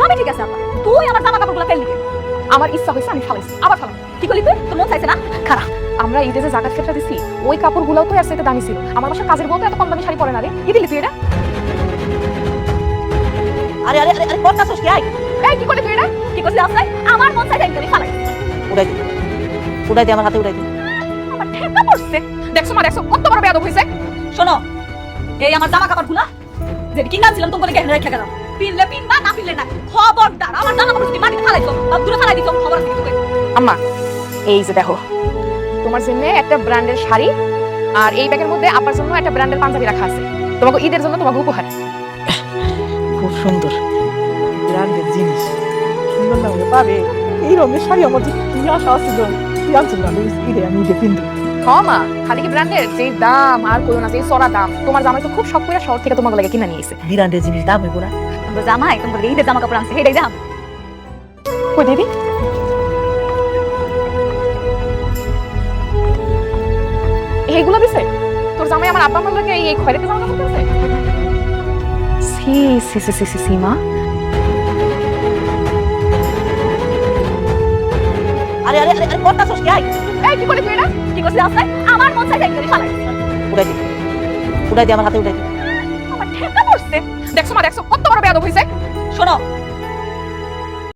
সবই ঠিক আছে আপা, তুই আমার জামা কাপড়গুলো ফেললি কেন? আমার ইচ্ছা হয়েছে আমি ফালাইছি, আবার ফালাম। কি করলি তুই? তোর মন চাইছে না? খারাপ। আমরা ঈদে যে জাকাত ফেতরা দিছি ওই কাপড়গুলোও তো এর চাইতে দামি ছিল। আমার বাসার কাজের বউ তো এত কম দামি শাড়ি পরে না রে। কি দিলি তুই এটা? আরে আরে আরে আরে করতাছস কি? এই কি করলি তুই এটা? কি করছিস আসাই? আমার মন চাইছে আমি ফালাই। উড়াই দে আমার হাতে উড়াই দে। আমার ঠেকা পড়ছে। দেখছো মা, দেখছো কত বড় বেয়াদব হইছে। শোনো, এই আমার জামা কাপড়গুলো যে কিনছিলাম তোমাকে গেহে রেখে গেলাম, পিনলে পিনবা না পিনলে না। খবরদার আমার জামা কাপড় যদি মাটিতে ফালাইছো বা দূরে ফালাই দিছো, খবর আছে কিন্তু। আম্মা এই যে দেখো, তোমার জন্য একটা ব্র্যান্ডের শাড়ি আর এই ব্যাগের মধ্যে আপার জন্য একটা ব্র্যান্ডের পাঞ্জাবি রাখা আছে। তোমাকে ঈদের জন্য তোমাকে উপহার। খুব সুন্দর ব্র্যান্ডের জিনিস। সুন্দর না হলে পাবে এই রঙের শাড়ি আমার যে কি আশা আছিল, কি আনছিল না ঈদে আমি ঈদে কিনবো। হ্যাঁ মা, খালি কি ব্র্যান্ডের যে দাম আর কইও না, যে চড়া দাম। তোমার জামাই তো খুব শখ করে শহর থেকে তোমাকে লাগে কিনে নিয়ে এসে। ব্র্যান্ডের জিনিস দাম হইব না? তোমরা জামাই তোমাকে ঈদের জামা কাপড় আনছে, হেডাই দাম। কই দিদি? এইগুলো দিছে তোর জামাই আমার আব্বা আমার লাগে এই খয়রাতে জামা কাপড় দিছে? সি সি সি সি সি মা। আরে আরে আরে আরে করতাছস কি? এই কি করলি তুই এটা? কি করছিস আসাই? আমার মন চাইছে আমি ফালাই। উড়াই দে আমার হাতে উড়াই দে। আমার ঠেকা পড়ছে। দেখছো মা, দেখছো কত বড় বেয়াদব হইছে। শোনো,